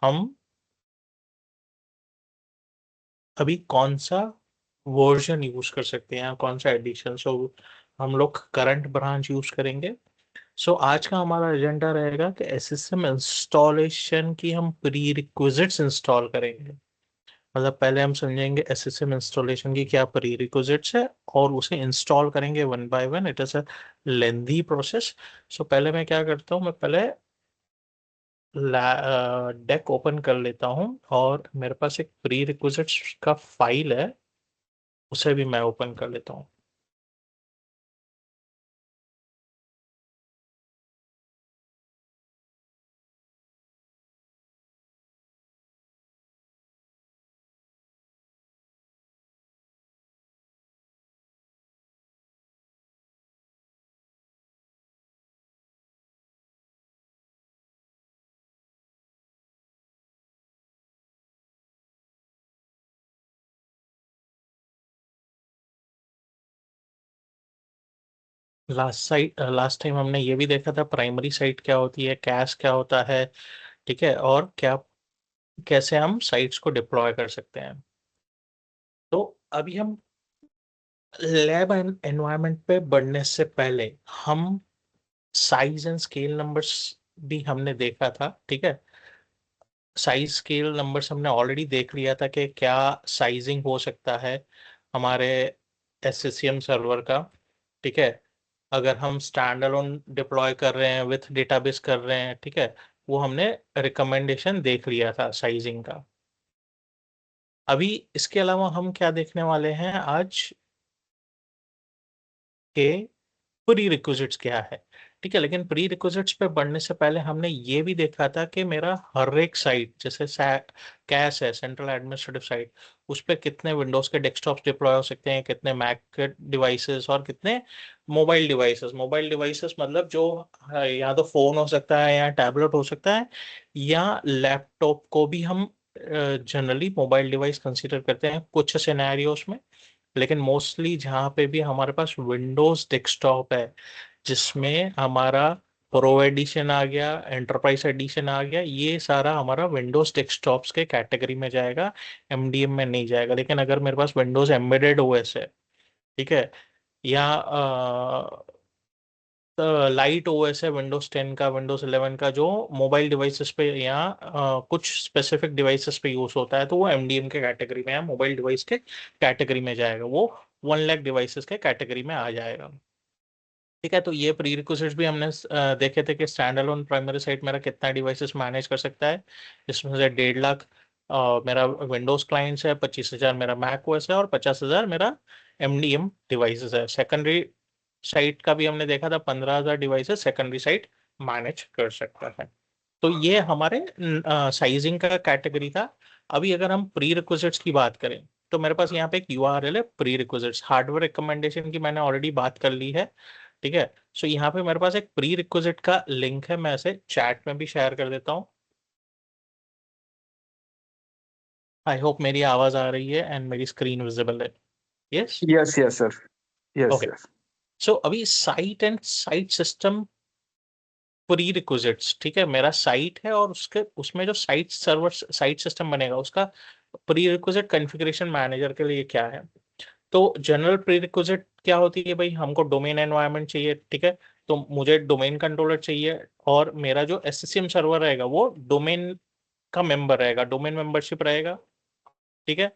हम अभी कौन सा वर्जन यूज कर सकते हैं या कौन सा एडिशन। सो हम लोग करंट ब्रांच यूज करेंगे। सो आज का हमारा एजेंडा रहेगा कि एसएसएम इंस्टॉलेशन की हम प्री रिक्विजिट्स इंस्टॉल करेंगे। मतलब पहले हम समझेंगे एसएसएम इंस्टॉलेशन की क्या प्री रिक्विजिट्स है और उसे इंस्टॉल करेंगे one by one. It is a lengthy process. So पहले मैं क्या करता हूँ, मैं पहले डेक ओपन कर लेता हूँ और मेरे पास एक प्री रिक्विजिट्स का फाइल है, उसे भी मैं ओपन कर लेता हूँ। लास्ट टाइम हमने ये भी देखा था प्राइमरी साइट क्या होती है, कैश क्या होता है, ठीक है, और क्या कैसे हम साइट्स को डिप्लॉय कर सकते हैं। तो अभी हम लैब एनवायरनमेंट पे बढ़ने से पहले हम साइज एंड स्केल नंबर्स भी हमने देखा था, ठीक है। साइज स्केल नंबर्स हमने ऑलरेडी देख लिया था कि क्या साइजिंग हो सकता है हमारे एससीएम सर्वर का, ठीक है। अगर हम स्टैंड अलोन डिप्लॉय कर रहे हैं विथ डेटाबेस कर रहे हैं, ठीक है, वो हमने रिकमेंडेशन देख लिया था साइजिंग का। अभी इसके अलावा हम क्या देखने वाले हैं आज के प्री रिक्विजिट्स क्या है, ठीक है। लेकिन प्री रिक्विजिट्स पे बढ़ने से पहले हमने ये भी देखा था कि मेरा हर एक साइट जैसे कैश है, सेंट्रल एडमिनिस्ट्रेटिव साइट, उस पे कितने विंडोज के डेस्कटॉप डिप्लॉय हो सकते हैं, कितने मैक के डिवाइसेस और कितने मोबाइल डिवाइसेस। मोबाइल डिवाइसेस मतलब जो या तो फोन हो सकता है या टैबलेट हो सकता है या लैपटॉप को भी हम जनरली मोबाइल डिवाइस कंसीडर करते हैं कुछ सिनेरियोस में। लेकिन मोस्टली जहाँ पे भी हमारे पास विंडोज डेस्कटॉप है जिसमें हमारा प्रो एडिशन आ गया, एंटरप्राइज एडिशन आ गया, ये सारा हमारा विंडोज डेस्कटॉप्स के कैटेगरी में जाएगा, एमडीएम में नहीं जाएगा। लेकिन अगर मेरे पास विंडोज एम्बेडेड ओएस है, ठीक है, या लाइट ओएस है विंडोज 10 का, विंडोज 11 का, जो मोबाइल डिवाइसेस पे या कुछ स्पेसिफिक डिवाइसेस पे यूज होता है, तो वो एमडीएम के कैटेगरी में या मोबाइल डिवाइस के कैटेगरी में जाएगा, वो 1 लाख डिवाइसेस के कैटेगरी में आ जाएगा, ठीक है। तो ये प्री रिक्विजिट्स भी हमने देखे थे कि स्टैंड अलोन प्राइमरी साइट मेरा कितना डिवाइसेस मैनेज कर सकता है, जिसमें से 1.5 लाख मेरा विंडोज क्लाइंट्स है, 25,000 मेरा मैक ओएस है और 50,000 मेरा एमडीएम डिवाइसेस है। सेकेंडरी साइट का भी हमने देखा था 15,000 डिवाइसेस सेकेंडरी साइट मैनेज कर सकता है। तो ये हमारे साइजिंग का कैटेगरी था। अभी अगर हम प्री रिक्विजिट्स की बात करें तो मेरे पास यहाँ पे एक यूआरएल है, प्री रिक्विजिट्स हार्डवेयर रिकमेंडेशन की मैंने ऑलरेडी बात कर ली है, ठीक है। सो यहाँ पे मेरे पास एक प्री रिक्विजिट का लिंक है, मैं इसे चैट में भी शेयर कर देता हूँ। आई होप मेरी आवाज आ रही है एंड मेरी स्क्रीन विजिबल है। Yes, Yes, yes, sir. Yes, okay. yes. सो अभी site and site system pre requisites, ठीक है, मेरा साइट है और उसके उसमें जो साइट सर्वर साइट सिस्टम बनेगा उसका प्री रिक्विजिट कॉन्फ़िगरेशन मैनेजर के लिए क्या है। तो जनरल प्री रिक्विजिट क्या होती है भाई, हमको डोमेन एनवायरनमेंट चाहिए, ठीक है। तो मुझे डोमेन कंट्रोलर चाहिए और मेरा जो एससीएम सर्वर रहेगा वो डोमेन का मेंबर रहेगा, डोमेन मेंबरशिप रहेगा, ठीक है।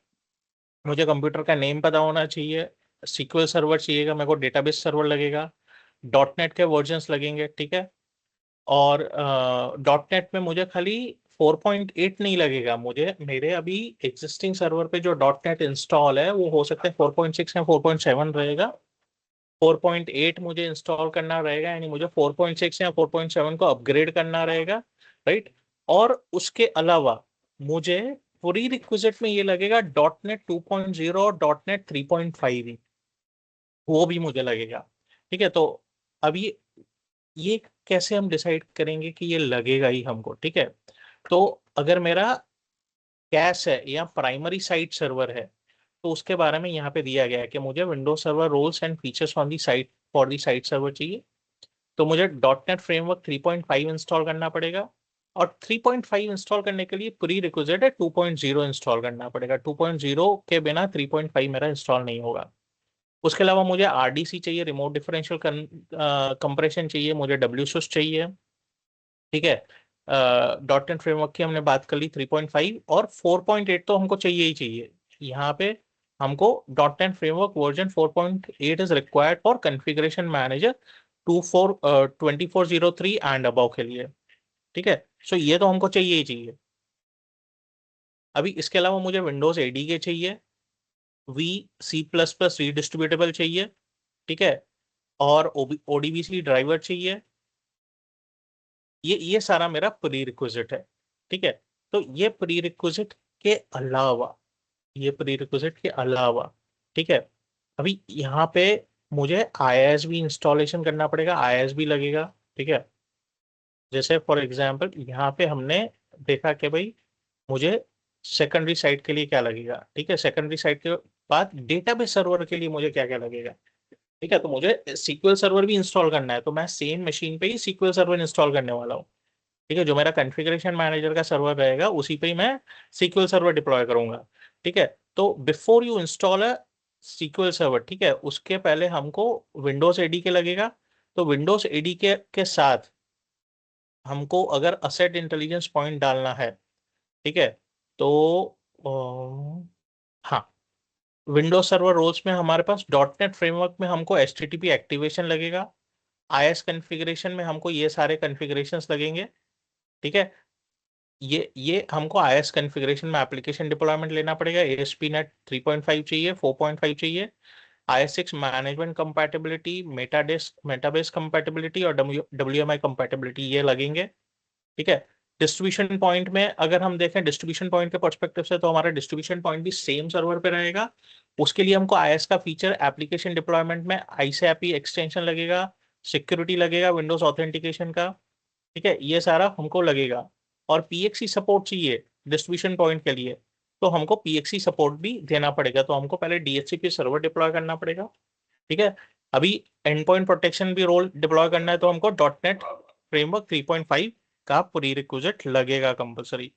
मुझे कंप्यूटर का नेम पता होना चाहिए, सीक्वल सर्वर चाहिएगा, मेरे को डेटाबेस सर्वर लगेगा, डॉट नेट के वर्जन्स लगेंगे, ठीक है। और डॉट नेट में मुझे खाली 4.8 नहीं लगेगा, मुझे मेरे अभी एग्जिस्टिंग सर्वर पे जो डॉट नेट इंस्टॉल है वो हो सकता है 4.6 या 4.7 रहेगा। 4.8 मुझे इंस्टॉल करना रहेगा, यानी मुझे 4.6 या 4.7 को अपग्रेड करना रहेगा, राइट। और उसके अलावा मुझे पूरी रिक्विजिट में ये लगेगा डॉट नेट 2.0 और डॉट नेट 3.5 ही, वो भी मुझे लगेगा, ठीक है। तो अभी ये कैसे हम डिसाइड करेंगे कि ये लगेगा ही हमको, ठीक है। तो अगर मेरा कैश है या प्राइमरी साइट सर्वर है तो उसके बारे में यहाँ पे दिया गया है कि मुझे Windows server roles and features on the site for the site server चाहिए। तो मुझे डॉट नेट फ्रेमवर्क 3.5 इंस्टॉल करना पड़ेगा, और 3.5 इंस्टॉल करने के लिए प्री रिक्विजिट है 2.0 इंस्टॉल करना पड़ेगा। 2.0 के बिना 3.5 मेरा इंस्टॉल नहीं होगा। उसके अलावा मुझे आरडीसी चाहिए, रिमोट डिफरेंशियल कंप्रेशन चाहिए, मुझे डब्ल्यूसिस चाहिए। ठीक है, डॉट नेट फ्रेमवर्क की हमने बात कर ली 3.5, और 4.8 तो हमको चाहिए ही चाहिए। यहाँ पे हमको dot net framework version 4.8 is required for configuration manager 2403 and above के लिए। ठीक है, सो ये तो हमको चाहिए ही चाहिए। अभी इसके अलावा मुझे विंडोज एडी के चाहिए, वी सी प्लस प्लस रीडिस्ट्रीब्यूटेबल चाहिए। ठीक है, और ओडीबीसी ड्राइवर चाहिए। ये सारा मेरा प्री रिक्विजिट है। ठीक है, तो ये प्री रिक्विजिट के अलावा, ये प्री रिक्विजिट के अलावा, ठीक है, अभी यहाँ पे मुझे आईएसबी इंस्टॉलेशन करना पड़ेगा, आईएसबी लगेगा। ठीक है, जैसे फॉर एग्जांपल यहाँ पे हमने देखा कि भाई मुझे सेकेंडरी साइट के लिए क्या लगेगा। ठीक है, सेकेंडरी साइट के बाद डेटाबेस सर्वर के लिए मुझे क्या क्या लगेगा। ठीक है, तो मुझे सीक्वल सर्वर भी इंस्टॉल करना है, तो मैं सेम मशीन पे ही सीक्वल सर्वर इंस्टॉल करने वाला हूँ। ठीक है, जो मेरा कॉन्फ़िगरेशन मैनेजर का सर्वर रहेगा उसी पे ही मैं सीक्वल सर्वर डिप्लॉय करूंगा। ठीक है, तो before you install a SQL server, ठीक है, उसके पहले हमको विंडोज एडी के लगेगा। तो विंडोज एडी के साथ हमको अगर असेट इंटेलिजेंस पॉइंट डालना है, ठीक है, तो हाँ, विंडोज सर्वर रोल्स में हमारे पास डॉट नेट फ्रेमवर्क में हमको एचटीटीपी एक्टिवेशन लगेगा। आईएस कॉन्फ़िगरेशन में हमको ये सारे कॉन्फ़िगरेशंस लगेंगे। ठीक है, ये हमको आईएस कॉन्फ़िगरेशन में एप्लीकेशन डिप्लॉयमेंट लेना पड़ेगा। एएसपी नेट 3.5 चाहिए, 4.5 चाहिए, IS6 मैनेजमेंट कंपैटिबिलिटी, मेटाबेस कंपैटिबिलिटी और WMI कंपैटिबिलिटी ये लगेंगे। ठीक है, डिस्ट्रीब्यूशन पॉइंट में अगर हम देखें डिस्ट्रीब्यूशन पॉइंट के पर्सपेक्टिव से, तो हमारा डिस्ट्रीब्यूशन पॉइंट भी सेम सर्वर पे रहेगा। उसके लिए हमको आईएस का फीचर एप्लीकेशन डिप्लॉयमेंट में आईसैपी एक्सटेंशन लगेगा, सिक्योरिटी लगेगा, विंडोज ऑथेंटिकेशन का। ठीक है, ये सारा हमको लगेगा। और पीएक्सी सपोर्ट चाहिए डिस्ट्रीब्यूशन पॉइंट के लिए, तो हमको पीएक्सी सपोर्ट भी देना पड़ेगा, तो हमको पहले डीएचसीपी सर्वर डिप्लॉय करना पड़ेगा। ठीक है, अभी एंड पॉइंट प्रोटेक्शन भी रोल डिप्लॉय करना है, तो हमको डॉट नेट फ्रेमवर्क 3.5 का प्री रिक्विजिट लगेगा कंपलसरी।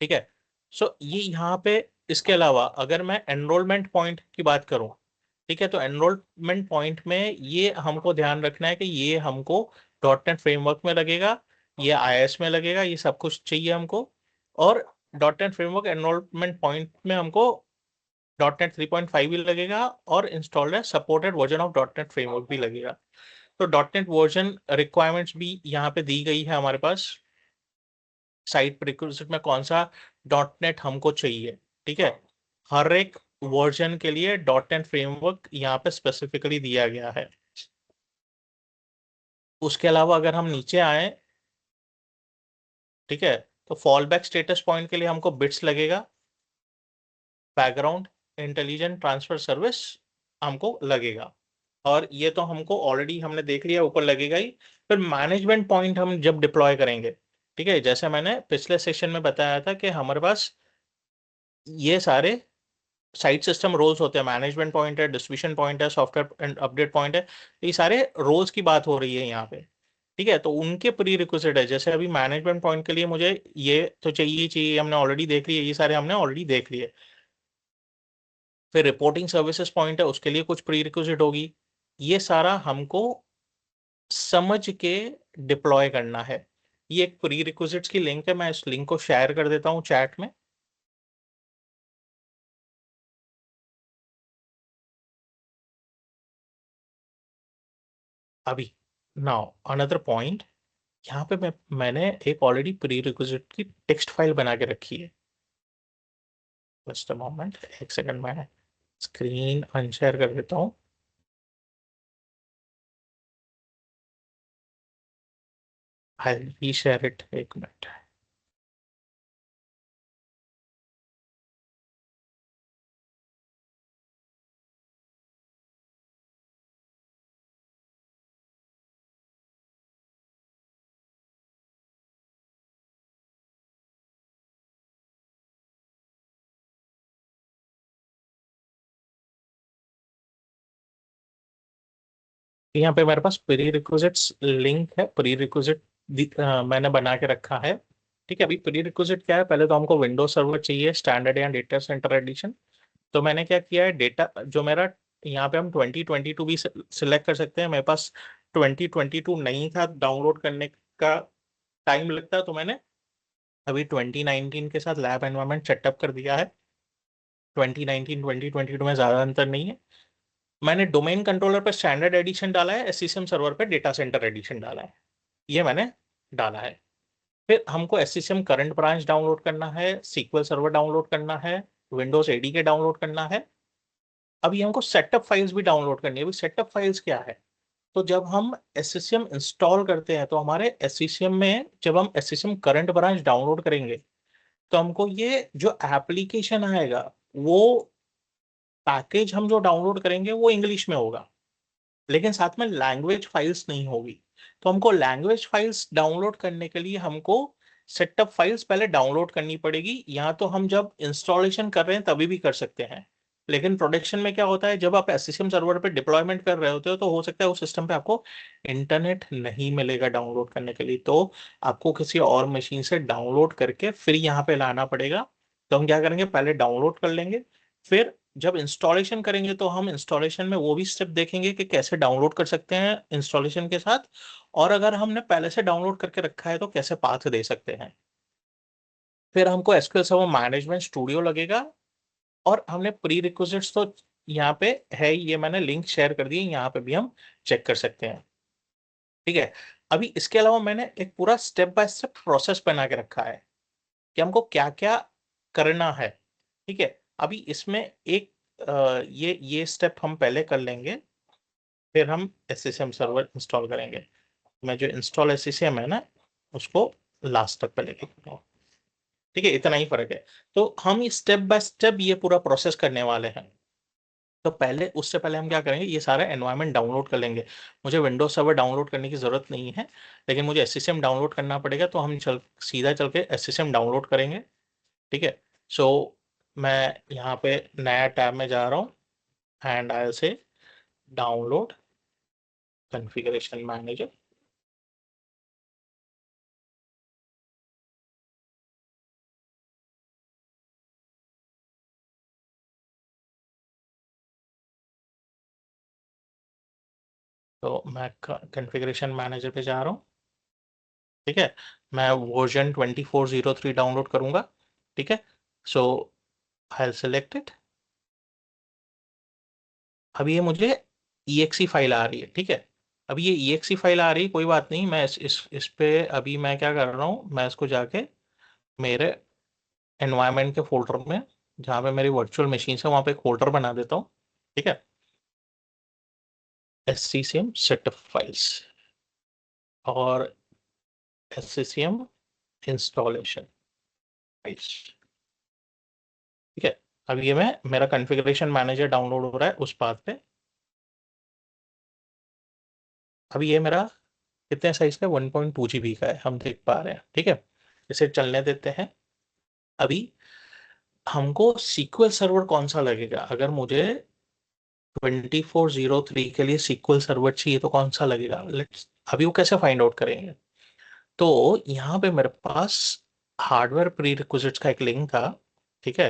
ठीक है, सो ये यहाँ पे, इसके अलावा अगर मैं एनरोलमेंट पॉइंट की बात करूं, ठीक है, तो एनरोलमेंट पॉइंट में ये हमको ध्यान रखना है कि ये हमको डॉट नेट फ्रेमवर्क में लगेगा, ये आईएस में लगेगा, ये सब कुछ चाहिए हमको। और dot net framework enrolment point में हमको डॉट नेट 3.5 भी लगेगा, और इंस्टॉल्ड है supported version of dot net framework भी लगेगा। तो डॉट नेट वर्जन रिक्वायरमेंट्स भी यहाँ पे दी गई है हमारे पास, साइट प्रीक्विजिट में कौन सा डॉट नेट हमको चाहिए। ठीक है, हर एक वर्जन के लिए डॉट नेट फ्रेमवर्क यहाँ पे स्पेसिफिकली दिया गया है। उसके अलावा अगर हम नीचे आए, ठीक है, तो फॉल बैक स्टेटस पॉइंट के लिए हमको बिट्स लगेगा, बैकग्राउंड इंटेलिजेंट ट्रांसफर सर्विस हमको लगेगा, और ये तो हमको ऑलरेडी हमने देख लिया, ऊपर लगेगा ही। फिर मैनेजमेंट पॉइंट हम जब डिप्लॉय करेंगे, ठीक है, जैसे मैंने पिछले सेशन में बताया था कि हमारे पास ये सारे साइट सिस्टम रोल्स होते हैं, मैनेजमेंट पॉइंट है, डिस्ट्रीब्यूशन पॉइंट है, सॉफ्टवेयर एंड अपडेट पॉइंट है, ये सारे रोल्स की बात हो रही है यहाँ पे। ठीक है, तो उनके प्री रिक्विजिट है, जैसे अभी मैनेजमेंट पॉइंट के लिए मुझे ये तो चाहिए ही चाहिए, हमने ऑलरेडी देख लिए, ये सारे हमने ऑलरेडी देख लिए। फिर रिपोर्टिंग सर्विसेज पॉइंट है, उसके लिए कुछ प्री रिक्विजिट होगी। ये सारा हमको समझ के डिप्लॉय करना है। ये एक प्री रिक्विजिट्स की लिंक है, मैं इस लिंक को शेयर कर देता हूँ चैट में। अभी नाउ अनदर पॉइंट, यहाँ पे मैंने एक ऑलरेडी प्री रिक्विजिट की टेक्स्ट फाइल बना के रखी है। जस्ट अ मोमेंट, एक सेकंड, मैं स्क्रीन अनशेयर कर देता हूँ। आई री शेयर इट, एक मिनट। यहाँ पे मेरे पास प्री रिक्विजिट्स लिंक है, प्री रिक्विजिट मैंने बना के रखा है। ठीक है, अभी प्री रिक्विजिट क्या है, पहले तो हमको विंडोज सर्वर चाहिए स्टैंडर्ड या डेटा सेंटर एडिशन। तो मैंने क्या किया है, डेटा जो मेरा यहाँ पे हम 2022 भी सिलेक्ट कर सकते हैं। मेरे पास 2022 नहीं था, डाउनलोड करने का टाइम लगता, तो मैंने अभी 2019 के साथ लैब एनवायरनमेंट सेटअप कर दिया है। 2019 2022 में ज़्यादा अंतर नहीं है। मैंने डोमेन कंट्रोलर पे स्टैंडर्ड एडिशन डाला है, एससीसीएम सर्वर पे डेटा सेंटर एडिशन डाला है, ये मैंने डाला है। फिर हमको एससीसीएम करंट ब्रांच डाउनलोड करना है, सीक्वल सर्वर डाउनलोड करना है, विंडोज एडीके डाउनलोड करना है। अभी हमको सेटअप फाइल्स भी डाउनलोड करनी है। अभी सेटअप फाइल्स क्या है, तो जब हम एससीसीएम इंस्टॉल करते हैं तो हमारे एससीसीएम में जब हम एससीसीएम करंट ब्रांच डाउनलोड करेंगे तो हमको ये जो एप्लीकेशन आएगा, वो पैकेज हम जो डाउनलोड करेंगे वो इंग्लिश में होगा, लेकिन साथ में लैंग्वेज फाइल्स नहीं होगी। तो हमको लैंग्वेज फाइल्स डाउनलोड करने के लिए हमको सेटअप फाइल्स पहले डाउनलोड करनी पड़ेगी। या तो हम जब इंस्टॉलेशन कर रहे हैं तभी भी कर सकते हैं, लेकिन प्रोडक्शन में क्या होता है, जब आप एससीसीएम सर्वर पे डिप्लॉयमेंट कर रहे होते हो तो हो सकता है उस सिस्टम पे आपको इंटरनेट नहीं मिलेगा डाउनलोड करने के लिए, तो आपको किसी और मशीन से डाउनलोड करके फिर यहाँ पे लाना पड़ेगा। तो हम क्या करेंगे, पहले डाउनलोड कर लेंगे, फिर जब इंस्टॉलेशन करेंगे तो हम इंस्टॉलेशन में वो भी स्टेप देखेंगे कि कैसे डाउनलोड कर सकते हैं इंस्टॉलेशन के साथ, और अगर हमने पहले से डाउनलोड करके रखा है तो कैसे पाथ दे सकते हैं। फिर हमको एसक्यूएल सर्वर मैनेजमेंट स्टूडियो लगेगा, और हमने प्री रिक्विजिट्स तो यहाँ पे है, ये मैंने लिंक शेयर कर दिए, यहाँ पे भी हम चेक कर सकते हैं। ठीक है, अभी इसके अलावा मैंने एक पूरा स्टेप बाय स्टेप प्रोसेस बना के रखा है कि हमको क्या क्या करना है। ठीक है, अभी इसमें एक ये स्टेप हम पहले कर लेंगे, फिर हम एससीसीएम सर्वर इंस्टॉल करेंगे। मैं जो इंस्टॉल एससीसीएम है ना, उसको लास्ट तक पे लेके जाऊंगा। ठीक है, इतना ही फर्क है। तो हम स्टेप बाय स्टेप ये पूरा प्रोसेस करने वाले हैं। तो पहले, उससे पहले हम क्या करेंगे, ये सारा एनवायरनमेंट डाउनलोड कर लेंगे। मुझे विंडोज सर्वर डाउनलोड करने की जरूरत नहीं है, लेकिन मुझे एससीसीएम डाउनलोड करना पड़ेगा, तो हम सीधा चल के एससीसीएम डाउनलोड करेंगे। ठीक है, सो मैं यहाँ पे नया टैब में जा रहा हूँ, एंड आई से डाउनलोड कॉन्फ़िगरेशन मैनेजर। तो मैं कॉन्फ़िगरेशन मैनेजर पे जा रहा हूँ। ठीक है, मैं वर्जन 2403 डाउनलोड करूंगा। ठीक है, सो आई सेलेक्ट इट। अब ये मुझे EXE फाइल आ रही है। ठीक है, अब ये EXE फाइल आ रही है, कोई बात नहीं, मैं इस पे अभी मैं क्या कर रहा हूँ, मैं इसको जाके मेरे एनवायरनमेंट के फोल्डर में, जहाँ पे मेरी वर्चुअल मशीन है, वहाँ पे एक फोल्डर बना देता हूँ। ठीक है, SCCM सेटअप फाइल्स और SCCM इंस्टॉलेशन फाइल्स। ठीक है, अब ये मैं, मेरा कॉन्फ़िगरेशन मैनेजर डाउनलोड हो रहा है उस पाथ पे। अभी ये मेरा कितने साइज का, 1.2 GB का है, हम देख पा रहे हैं। ठीक है, इसे चलने देते हैं। अभी हमको सीक्वल सर्वर कौन सा लगेगा, अगर मुझे 2403 के लिए सीक्वल सर्वर चाहिए तो कौन सा लगेगा, लेट्स, अभी वो कैसे फाइंड आउट करेंगे। तो यहाँ पे मेरे पास हार्डवेयर प्री रिक्विजिट्स का एक लिंक था। ठीक है,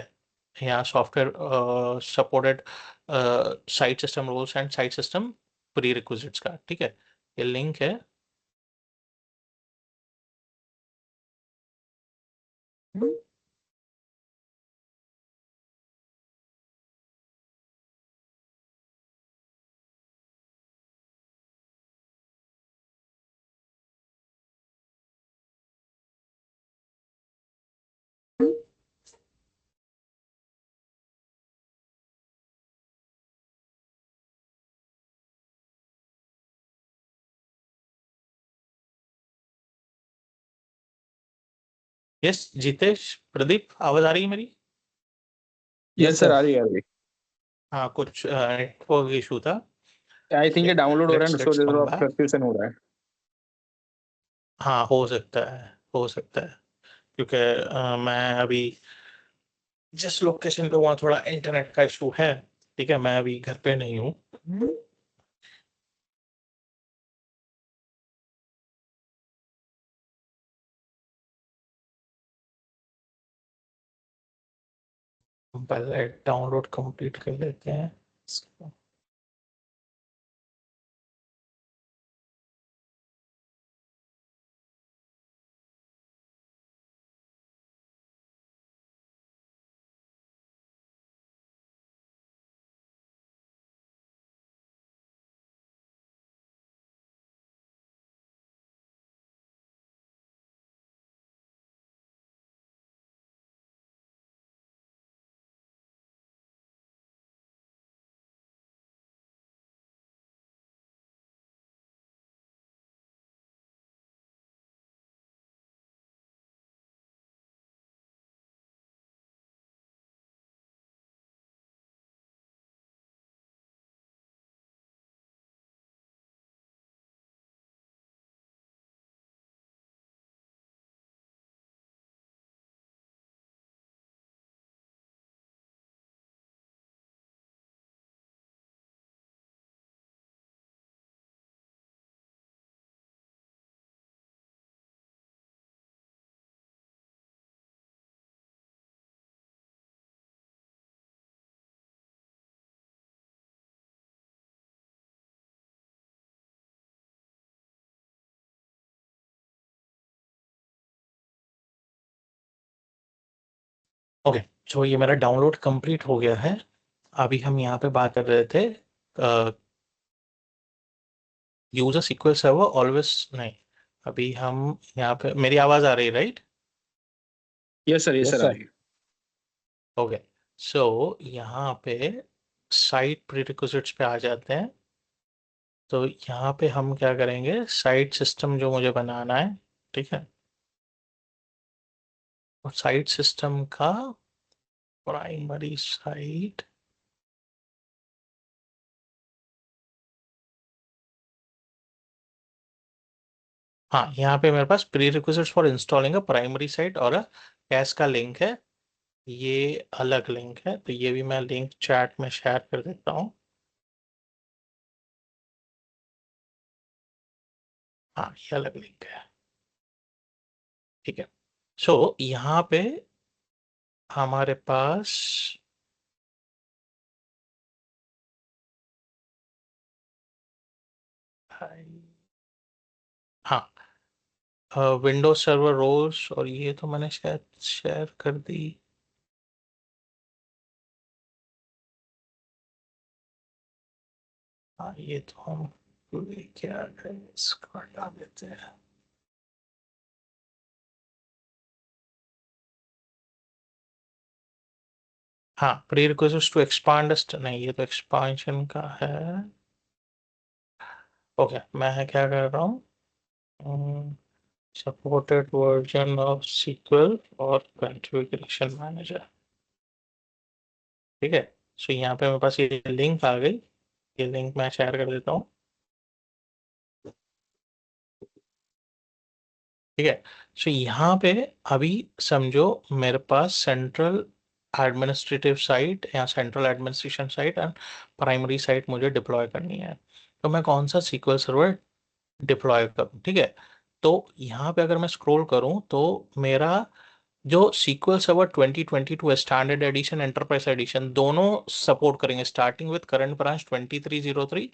यहाँ software supported site system rules and site system pre requisites का। ठीक है, ये लिंक है। यस जितेश, प्रदीप, आवाज आ रही है मेरी? यस सर, आ रही है आ रही हाँ, कुछ नेटवर्क इशू था। है। आई थिंक ये डाउनलोड हो रहा है, लेट्स सो लेट्स कम थोड़ा बैक। फ्रस्ट्रेशन हो रहा है। हाँ, हो सकता है, हो सकता है, क्योंकि मैं अभी जिस लोकेशन पे, वहाँ थोड़ा इंटरनेट का इशू है। ठीक है, मैं अभी घर पे नहीं हूँ। पहले डाउनलोड कंप्लीट कर लेते हैं इसको। ओके, तो ये मेरा डाउनलोड कंप्लीट हो गया है। अभी हम यहाँ पे बात कर रहे थे use a SQL server always, नहीं, अभी हम यहाँ पे, मेरी आवाज आ रही है right? Yes sir, yes yes sir, आ सर। रही है। ओके, सो यहाँ पे साइट प्रीरिक्विजिट्स पे आ जाते हैं। तो यहाँ पे हम क्या करेंगे, साइट सिस्टम जो मुझे बनाना है, ठीक है, और साइट सिस्टम का प्राइमरी साइट, हाँ, यहाँ पे मेरे पास prerequisites for installing a primary site और अ कैश का लिंक है। ये अलग लिंक है, तो ये भी मैं लिंक चैट में शेयर कर देता हूँ। हाँ, ये अलग लिंक है, ठीक है। सो यहाँ पे हमारे पास हाँ, विंडोज सर्वर रोल्स, और ये तो मैंने शायद शेयर कर दी। हाँ, ये तो हम लेके आ गए, इसको हटा देते हैं। हाँ, प्री रिक्वेस्ट टू एक्सपांड, नहीं, ये तो एक्सपांशन का है। ओके, मैं क्या कर रहा हूँ, सपोर्टेड वर्जन ऑफ सीक्वल और कॉन्फ़िगरेशन मैनेजर, ठीक है। सो यहाँ पे मेरे पास ये लिंक आ गई, ये लिंक मैं शेयर कर देता हूँ, ठीक है। सो यहाँ पे अभी समझो मेरे पास सेंट्रल एडमिनिस्ट्रेटिव साइट या central administration site and primary site मुझे डिप्लॉय करनी है। तो मैं कौन सा सीक्वल सर्वर डिप्लॉय करूँ, ठीक है। तो यहाँ पे अगर मैं स्क्रॉल करूँ तो मेरा जो SQL server 2022 standard edition, enterprise edition दोनों सपोर्ट करेंगे, starting with current branch 2303।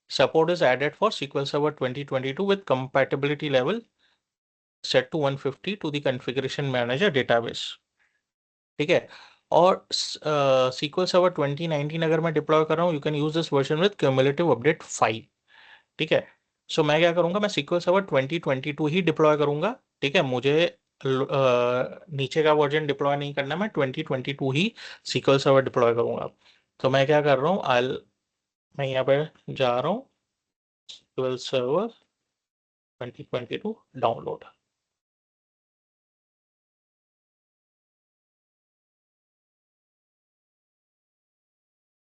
Support is added for SQL server 2022 with compatibility level set to 150 to the configuration manager database, ठीक है। और SQL Server 2019 अगर मैं डिप्लॉय कर रहा हूँ, you can use this version with cumulative update 5, ठीक है। सो मैं क्या करूंगा, मैं SQL Server 2022 ही डिप्लॉय करूंगा, ठीक है। मुझे नीचे का वर्जन डिप्लॉय नहीं करना, मैं 2022 ही SQL Server डिप्लॉय करूंगा। तो मैं क्या कर रहा हूँ, मैं यहाँ पे जा रहा हूँ, SQL Server 2022 डाउनलोड।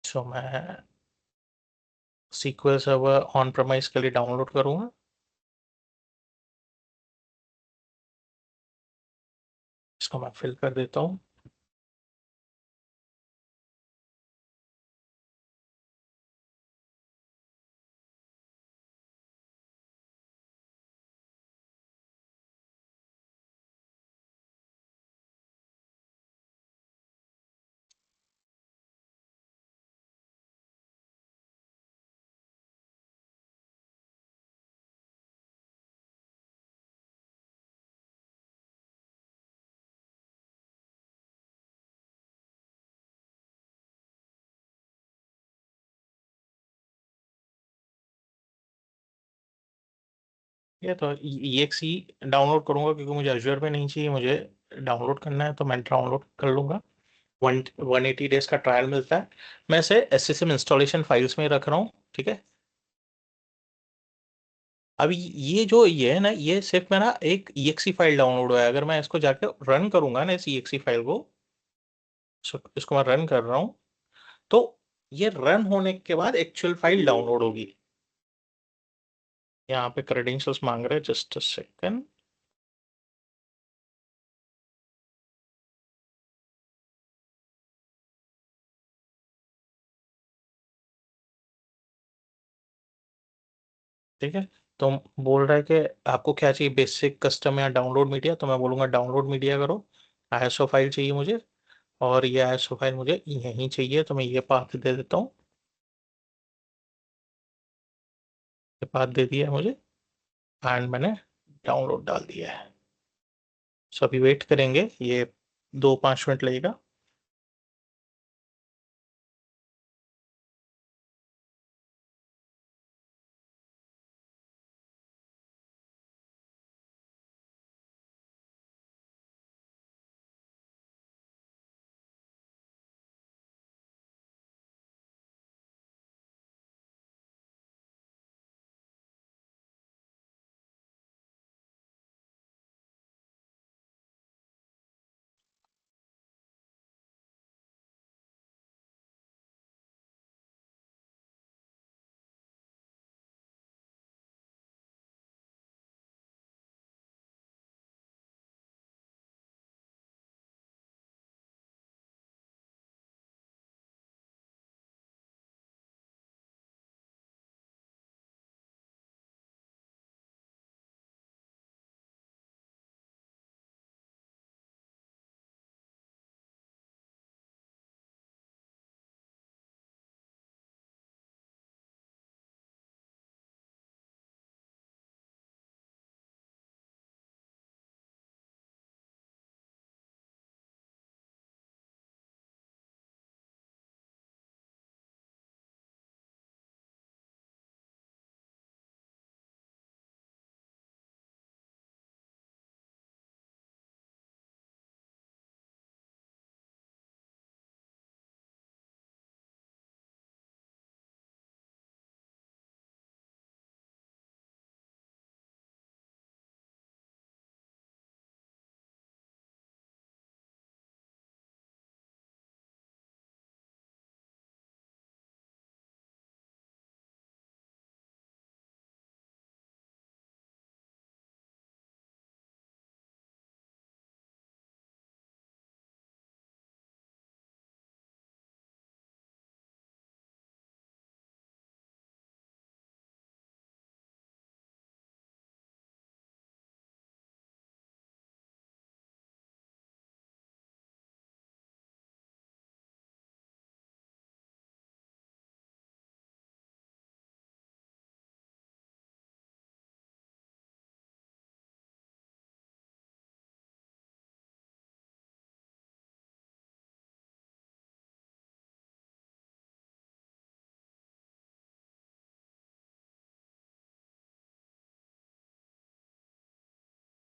सो मैं SQL सर्वर ऑन प्रमाइज के लिए डाउनलोड करूंगा, इसको मैं फिल कर देता हूँ। ये तो EXE डाउनलोड करूंगा क्योंकि मुझे अजूर पे नहीं चाहिए, मुझे डाउनलोड करना है तो मैं डाउनलोड कर लूंगा। 180 डेज का ट्रायल मिलता है। मैं इसे SSM इंस्टॉलेशन फाइल्स में रख रहा हूँ, ठीक है। अभी ये है ना, ये सिर्फ मेरा एक EXE फाइल डाउनलोड हुआ है। अगर मैं इसको जाके रन करूंगा ना, इस EXE फाइल को, इसको मैं रन कर रहा हूँ, तो ये रन होने के बाद एक्चुअल फाइल डाउनलोड होगी। यहाँ पे क्रेडेंशियल्स मांग रहे हैं, जस्ट अ सेकंड। ठीक है। तो बोल रहा है कि आपको क्या चाहिए, बेसिक, कस्टम या डाउनलोड मीडिया। तो मैं बोलूंगा डाउनलोड मीडिया करो। ISO फाइल चाहिए मुझे, और ये ISO फाइल मुझे यहीं चाहिए, तो मैं ये पाथ दे देता हूँ। ये पाथ दे दिया है मुझे, एंड मैंने डाउनलोड डाल दिया है। सो अभी वेट करेंगे, ये 2-5 मिनट लगेगा।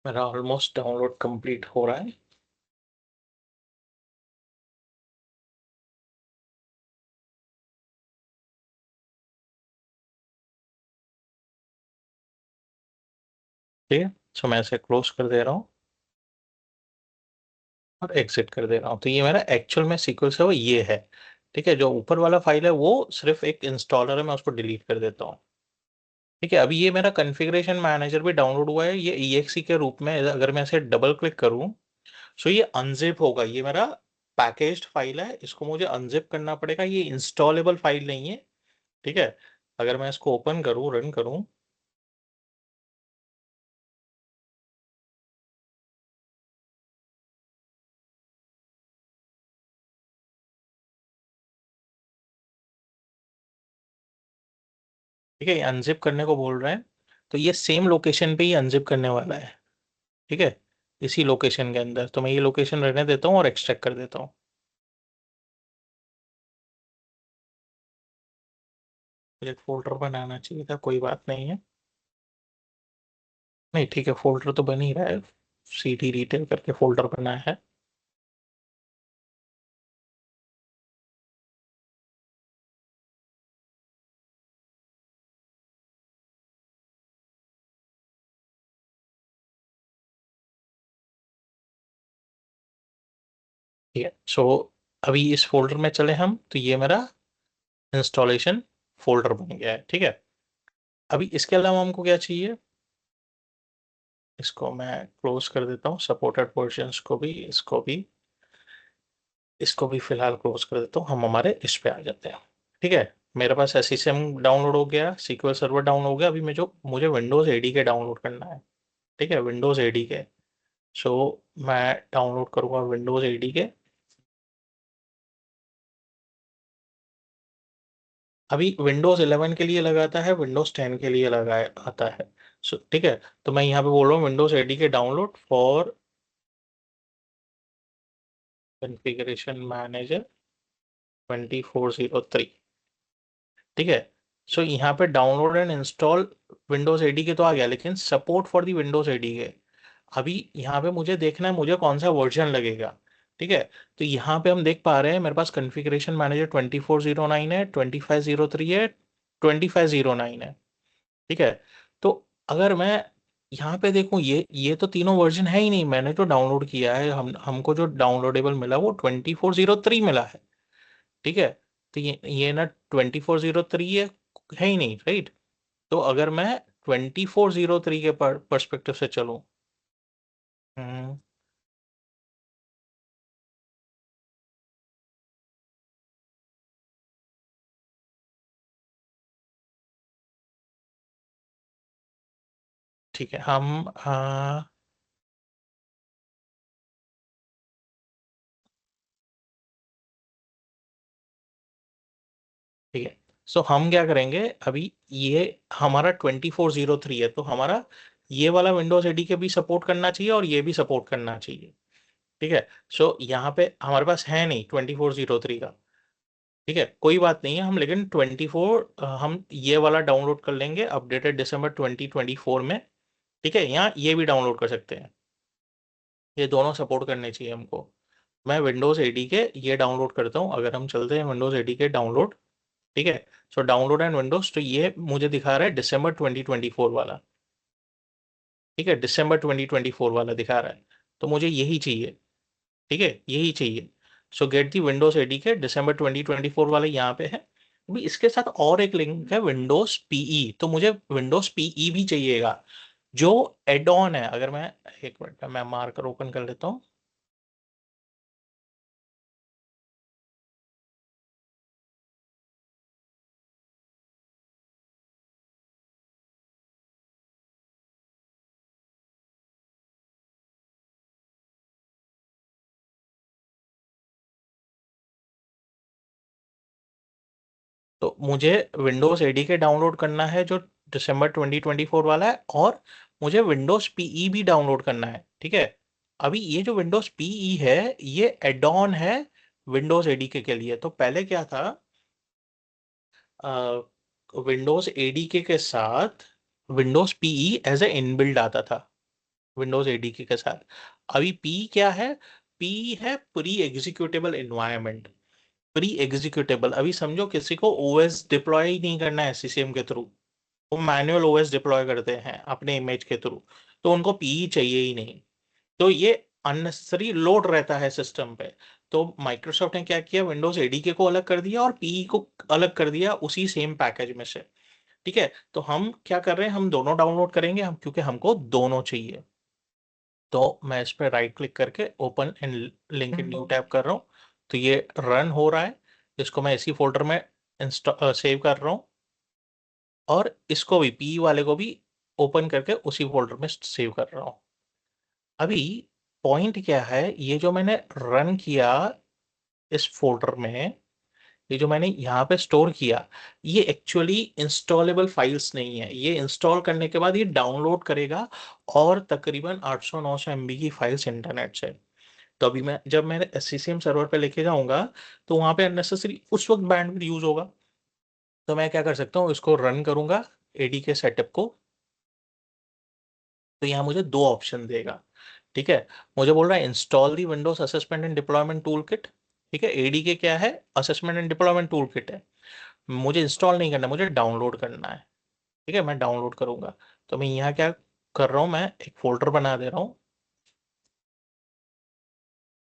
मेरा ऑलमोस्ट डाउनलोड कंप्लीट हो रहा है। ठीक है, सो मैं इसे क्लोज कर दे रहा हूँ और एग्जिट कर दे रहा हूँ। तो ये मेरा एक्चुअल में सीक्वेंस है, वो ये है। ठीक है, जो ऊपर वाला फाइल है वो सिर्फ एक इंस्टॉलर है, मैं उसको डिलीट कर देता हूँ। ठीक है, अभी ये मेरा कॉन्फ़िगरेशन मैनेजर भी डाउनलोड हुआ है, ये EXE के रूप में। अगर मैं इसे डबल क्लिक करूँ, सो ये अनजिप होगा। ये मेरा पैकेज्ड फाइल है, इसको मुझे अनजिप करना पड़ेगा, ये इंस्टॉलेबल फाइल नहीं है। ठीक है, अगर मैं इसको ओपन करूँ, रन करूँ, ठीक है, ये अनजिप करने को बोल रहे हैं। तो ये सेम लोकेशन पे ही अनजिप करने वाला है। ठीक है, इसी लोकेशन के अंदर। तो मैं ये लोकेशन रहने देता हूँ और एक्सट्रैक्ट कर देता हूँ। मुझे एक फोल्डर बनाना चाहिए था, कोई बात नहीं है। नहीं ठीक है, फोल्डर तो बन ही रहा है, CD रिटेल करके फोल्डर बना है। ठीक है, सो अभी इस फोल्डर में चले हम, तो ये मेरा इंस्टॉलेशन फोल्डर बन गया है। ठीक है, अभी इसके अलावा हमको क्या चाहिए, इसको मैं क्लोज कर देता हूँ, सपोर्टेड वर्जन्स को भी, इसको भी फिलहाल क्लोज कर देता हूँ। हम हमारे इस पे आ जाते हैं। ठीक है, मेरे पास SCCM डाउनलोड हो गया, SQL सर्वर डाउनलोड हो गया। अभी मुझे विंडोज ADK डाउनलोड करना है। ठीक है, विंडोज ADK। सो मैं डाउनलोड करूंगा विंडोज ADK। अभी विंडोज 11 के लिए लगाता है, विंडोज 10 के लिए लगा आता है। सो ठीक है, तो मैं यहाँ पे बोल रहा हूँ Windows ADK download for configuration manager 2403। ठीक है, सो यहाँ पे download and install Windows ADK तो आ गया, लेकिन support for the Windows ADK अभी यहाँ पे मुझे देखना है, मुझे कौन सा वर्जन लगेगा। ठीक है, तो यहाँ पे हम देख पा रहे हैं मेरे पास कॉन्फ़िगरेशन मैनेजर 2409 है, 2503 है, 2509 है। ठीक है, तो अगर मैं यहाँ पे देखूँ, ये तो तीनों वर्जन है ही नहीं, मैंने जो डाउनलोड किया है, हमको जो डाउनलोडेबल मिला वो 2403 मिला है। ठीक है, तो ये ना 2403 है ही नहीं, राइट। तो अगर मैं 2403 के परस्पेक्टिव से चलूँ, हम्म, ठीक है, हम ठीक है, सो हम क्या करेंगे अभी, ये हमारा 2403 है, तो हमारा ये वाला विंडोज ADK भी सपोर्ट करना चाहिए और ये भी सपोर्ट करना चाहिए। ठीक है, सो यहाँ पे हमारे पास है नहीं 2403 का। ठीक है, कोई बात नहीं है, हम लेकिन 24 हम ये वाला डाउनलोड कर लेंगे अपडेटेड दिसंबर 2024 में। ठीक है, यहाँ ये भी डाउनलोड कर सकते हैं, ये दोनों सपोर्ट करने चाहिए हमको। मैं विंडोज ADK ये डाउनलोड करता हूँ, अगर हम चलते हैं विंडोज ADK डाउनलोड। ठीक है, सो डाउनलोड एंड विंडोज, तो ये मुझे दिखा रहा है दिसंबर 2024 वाला। ठीक है, दिसंबर 2024 वाला दिखा रहा है, तो मुझे यही चाहिए। ठीक है, यही चाहिए। सो गेट दी विंडोज ADK दिसंबर 2024 वाला यहाँ पे है। अभी इसके साथ और एक लिंक है विंडोज PE, तो मुझे विंडोज PE भी चाहिएगा, जो एड ऑन है। अगर मैं, एक मिनट मैं मार्कर ओपन कर लेता हूँ। तो मुझे विंडोज ADK डाउनलोड करना है जो दिसंबर 2024 वाला है, और मुझे विंडोज PE भी डाउनलोड करना है। ठीक है, अभी ये जो विंडोज PE है, ये एड ऑन है विंडोज ADK के लिए। तो पहले क्या था, विंडोज ADK के साथ Windows PE as a inbuilt आता था विंडोज ADK के साथ। अभी पी क्या है, पी है pre executable environment. Pre executable, अभी समझो किसी को OS डिप्लॉय ही नहीं करना है SCCM के थ्रू, वो मैनुअल OS डिप्लॉय करते हैं अपने इमेज के थ्रू, तो उनको पीई चाहिए ही नहीं। तो ये अननेसेसरी लोड रहता है सिस्टम पे। तो माइक्रोसॉफ्ट ने क्या किया, विंडोज ADK को अलग कर दिया और पीई को अलग कर दिया उसी सेम पैकेज में से। ठीक है, तो हम क्या कर रहे हैं, हम दोनों डाउनलोड करेंगे, हम क्योंकि हमको दोनों चाहिए। तो मैं इस पर राइट क्लिक करके open in link in new tab कर रहा हूँ, तो ये रन हो रहा है। इसको मैं इसी फोल्डर में इंस्टॉल सेव कर रहा हूँ, और इसको भी पी वाले को भी ओपन करके उसी फोल्डर में सेव कर रहा हूँ। अभी पॉइंट क्या है, ये जो मैंने रन किया इस फोल्डर में, ये जो मैंने यहाँ पे स्टोर किया, ये एक्चुअली इंस्टॉलेबल फाइल्स नहीं है। ये इंस्टॉल करने के बाद ये डाउनलोड करेगा, और तकरीबन 800-900 MB की फाइल्स इंटरनेट से। तो अभी मैं जब मैं SCCM सर्वर पे लेके जाऊंगा, तो वहां पे अननेसेसरी उस वक्त बैंडविड्थ यूज होगा। तो मैं क्या कर सकता हूँ, इसको रन करूंगा ADK सेटअप को। तो यहाँ मुझे दो ऑप्शन देगा। ठीक है, मुझे बोल रहा है install the Windows assessment and deployment tool kit. ठीक है, एडीके क्या है, assessment and deployment tool kit है। मुझे इंस्टॉल नहीं करना, मुझे डाउनलोड करना है। ठीक है, मैं डाउनलोड करूंगा। तो मैं यहाँ क्या कर रहा हूँ, मैं एक फोल्डर बना दे रहा हूँ,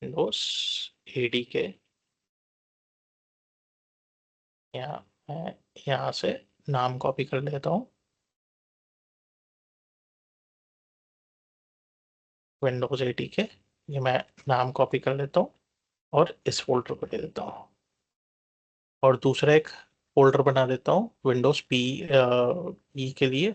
विंडोज एडीके। यहाँ मैं यहाँ से नाम कॉपी कर लेता हूँ, विंडोज एडीके। ये मैं नाम कॉपी कर लेता हूँ और इस फोल्डर को दे देता हूँ। और दूसरा एक फोल्डर बना देता हूँ विंडोज पी के लिए।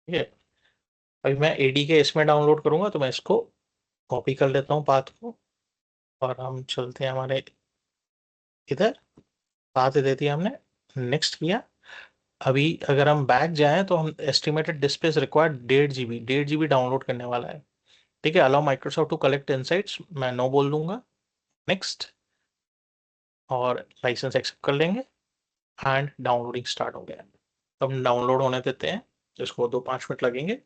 ठीक है, अभी मैं एडी के इसमें डाउनलोड करूंगा, तो मैं इसको कॉपी कर लेता हूँ पाथ को। और हम चलते हैं हमारे इधर, पाथ दे दिया हमने, नेक्स्ट किया। अभी अगर हम बैक जाएं तो हम estimated disk space required 1.5 GB, 1.5 GB download करने वाला है। ठीक है, allow Microsoft to collect insights, मैं नो बोल दूंगा, नेक्स्ट। और लाइसेंस एक्सेप्ट कर लेंगे एंड डाउनलोडिंग स्टार्ट हो गया। तो हम डाउनलोड होने देते हैं, इसको 2-5 मिनट लगेंगे।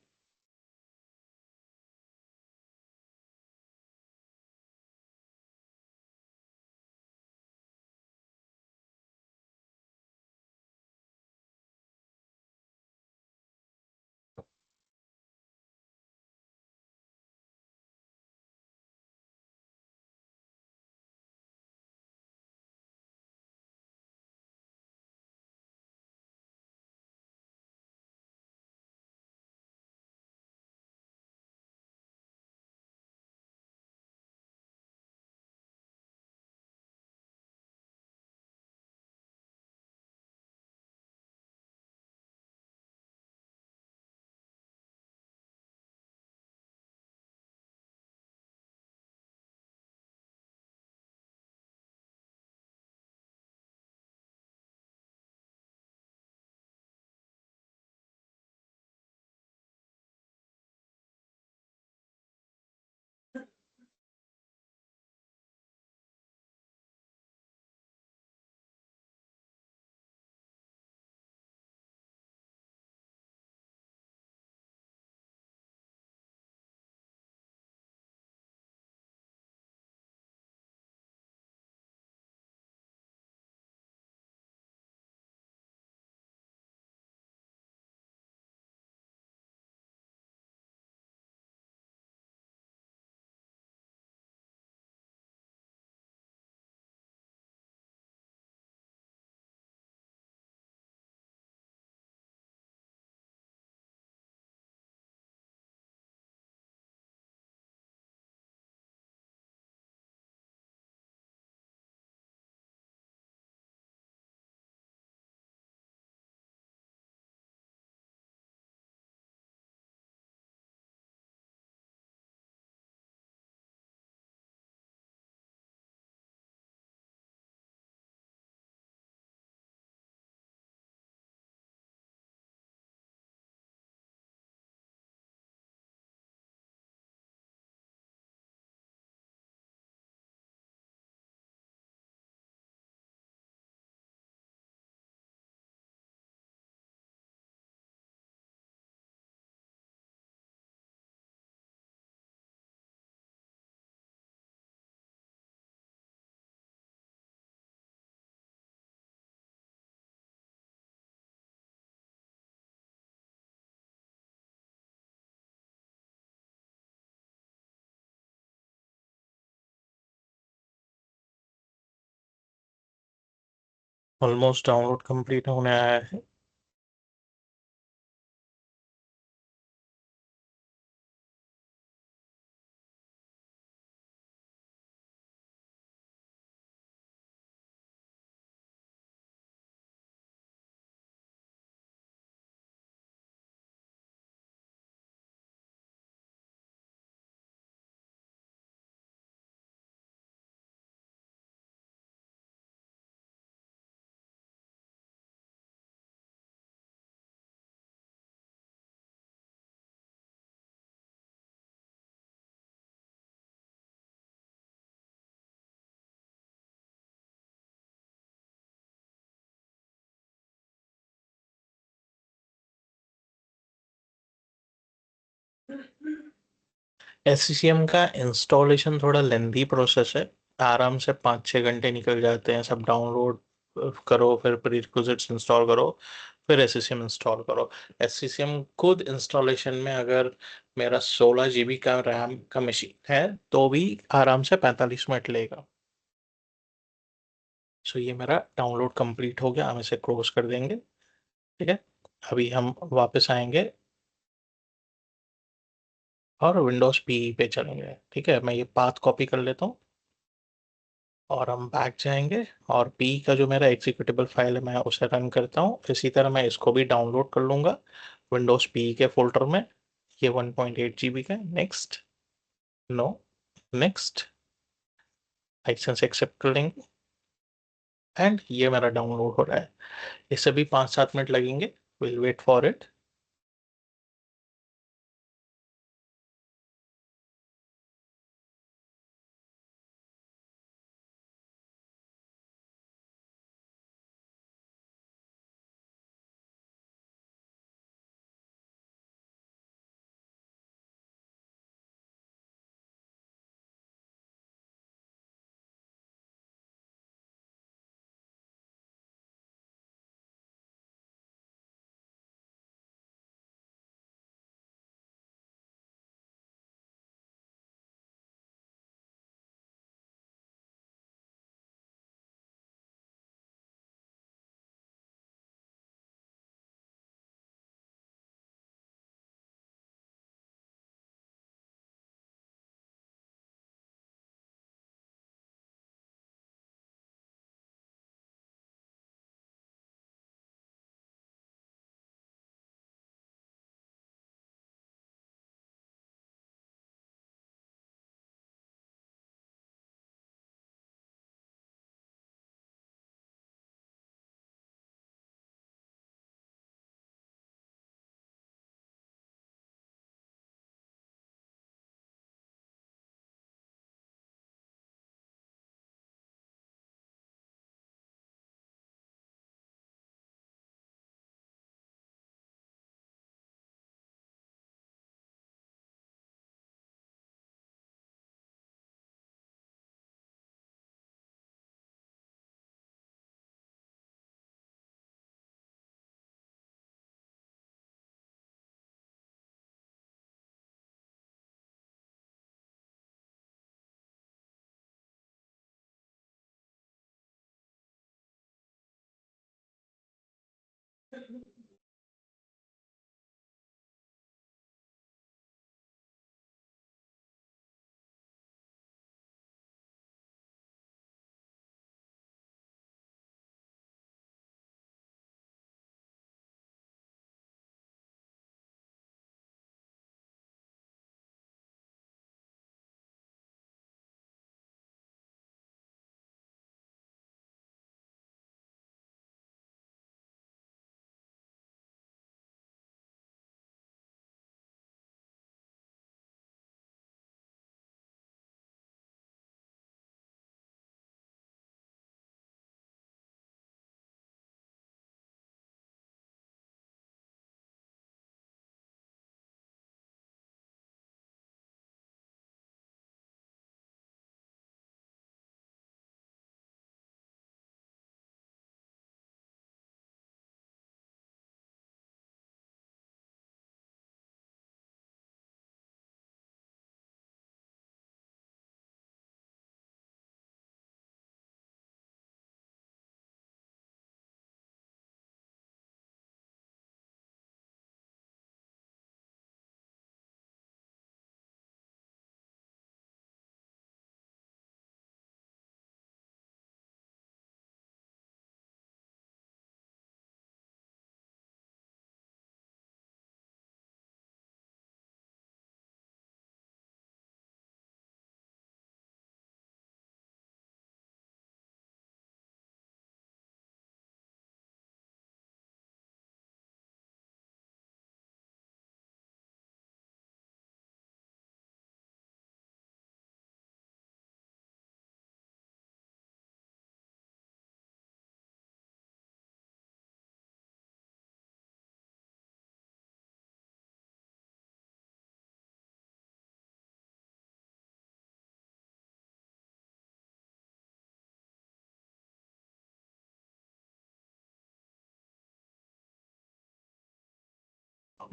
ऑलमोस्ट डाउनलोड कंप्लीट होने आया है। SCCM का इंस्टॉलेशन थोड़ा लेंदी प्रोसेस है। आराम से 5-6 घंटे निकल जाते हैं। सब डाउनलोड करो, फिर प्रीरिक्विजिट्स इंस्टॉल करो, फिर SCCM इंस्टॉल करो। SCCM खुद इंस्टॉलेशन में अगर मेरा 16 GB का रैम का मशीन है तो भी आराम से 45 मिनट लेगा। सो ये मेरा डाउनलोड कंप्लीट हो गया, हम इसे क्लोज कर देंगे। ठीक है, अभी हम वापस आएंगे और विंडोज पी पे चलेंगे। ठीक है, मैं ये पाथ कॉपी कर लेता हूँ और हम बैक जाएंगे। और पी का जो मेरा एग्जीक्यूटेबल फाइल है मैं उसे रन करता हूँ। इसी तरह मैं इसको भी डाउनलोड कर लूंगा विंडोज पी के फोल्डर में। ये 1.8 GB का है। Next, no, next, license accept कर लेंगे एंड ये मेरा डाउनलोड हो रहा है। इसे भी 5-7 मिनट लगेंगे। Will wait for it.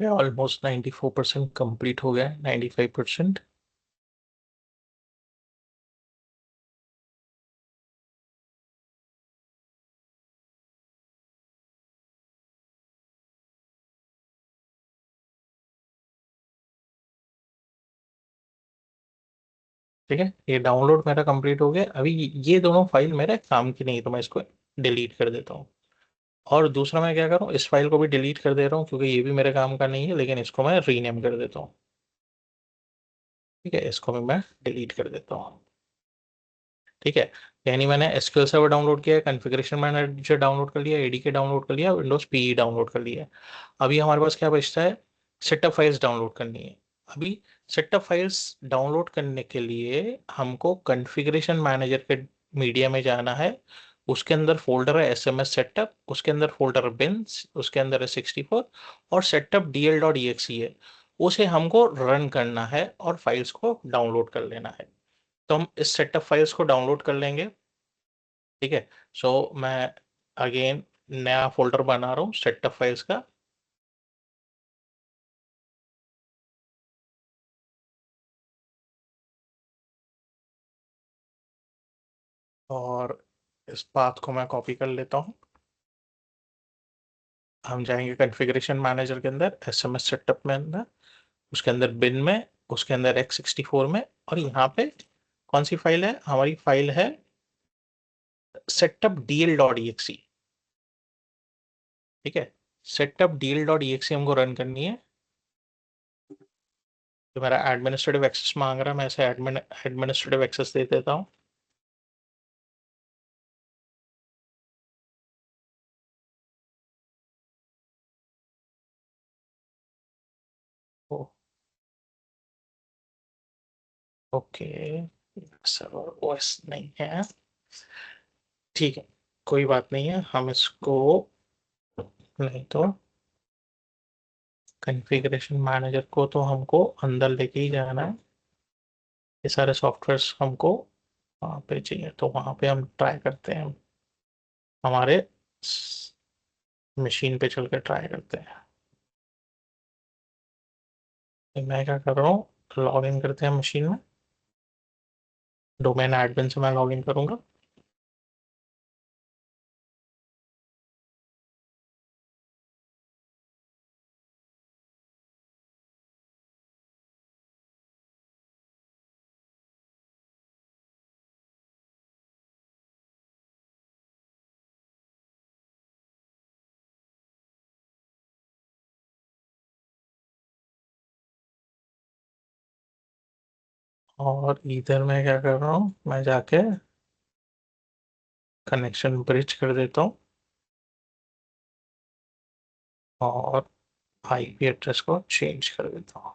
हो गया, ऑलमोस्ट 94% कंप्लीट हो गया, 95%। ठीक है, ये डाउनलोड मेरा कंप्लीट हो गया। अभी ये दोनों फाइल मेरे काम की नहीं, तो मैं इसको डिलीट कर देता हूँ। और दूसरा मैं क्या करूँ, इस फाइल को भी डिलीट कर दे रहा हूँ क्योंकि ये भी मेरे काम का नहीं है, लेकिन इसको मैं रीनेम कर देता हूँ। ठीक है, इसको भी मैं डिलीट कर देता हूँ। ठीक है, यानी मैंने एसक्यूएल सर्वर डाउनलोड किया है, कॉन्फ़िगरेशन मैनेजर डाउनलोड कर लिया, एडीके डाउनलोड कर लिया, विंडोज पीई डाउनलोड कर लिया। अभी हमारे पास क्या बचता है, सेटअप फाइल्स डाउनलोड करनी है। अभी सेटअप फाइल्स डाउनलोड करने के लिए हमको कॉन्फ़िगरेशन मैनेजर के मीडिया में जाना है। उसके अंदर फोल्डर है एस एम एस सेटअप, उसके अंदर फोल्डर है बिन्स, उसके अंदर है 64, और सेटअप DL.exe है। उसे हमको रन करना है और फाइल्स को डाउनलोड कर लेना है। तो हम इस सेटअप फाइल्स को डाउनलोड कर लेंगे। ठीक है, सो मैं अगेन नया फोल्डर बना रहा हूँ सेटअप फाइल्स का। और इस पाथ को मैं कॉपी कर लेता हूँ। हम जाएंगे कॉन्फ़िगरेशन मैनेजर के अंदर, SMS सेटअप में अंदर, उसके अंदर बिन में, उसके अंदर x64 में, और यहाँ पे कौन सी फाइल है, हमारी फाइल है सेटअप DL.exe। ठीक है, सेटअप DL.exe हमको रन करनी है। तो मेरा एडमिनिस्ट्रेटिव एक्सेस मांग रहा है, मैं इसे एडमिनिस्ट्रेटिव एक्सेस दे देता हूँ। ओ, ओके, सर्वर ओएस नहीं है। ठीक है, कोई बात नहीं है, हम इसको, नहीं तो कॉन्फ़िगरेशन मैनेजर को तो हमको अंदर लेके ही जाना है। ये सारे सॉफ्टवेयर्स हमको वहाँ पे चाहिए, तो वहाँ पे हम ट्राई करते हैं, हमारे मशीन पे चल के ट्राई करते हैं। तो मैं क्या कर रहा हूँ, लॉग इन करते हैं मशीन में। डोमेन एडमिन से मैं लॉग इन करूंगा। और इधर मैं क्या कर रहा हूँ, मैं जाके कनेक्शन ब्रिज कर देता हूँ और IP एड्रेस को चेंज कर देता हूँ।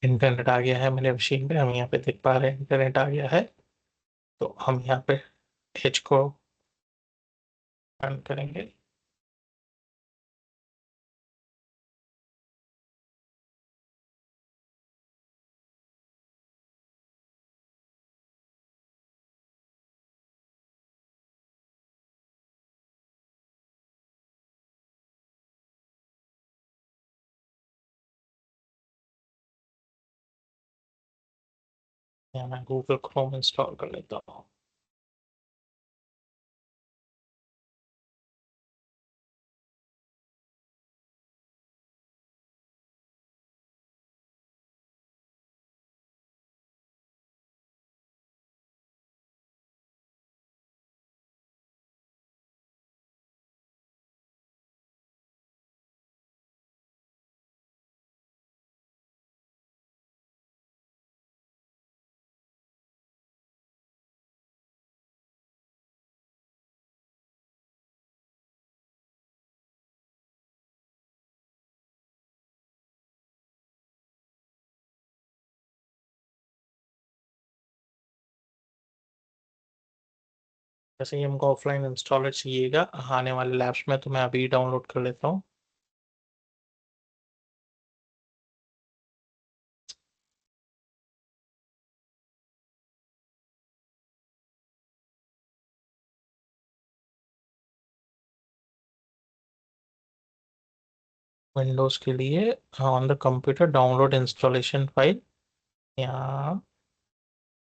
इंटरनेट आ गया है मेरे मशीन पे, हम यहाँ पे देख पा रहे हैं इंटरनेट आ गया है। तो हम यहाँ पे एज को रन करेंगे। यहाँ मैं गूगल क्रोम इंस्टॉल कर लेता हूँ। जैसे ही हमको ऑफलाइन इंस्टॉलर चाहिएगा आने वाले लैब्स में, तो मैं अभी डाउनलोड कर लेता हूँ। विंडोज के लिए on the computer download installation file, यहाँ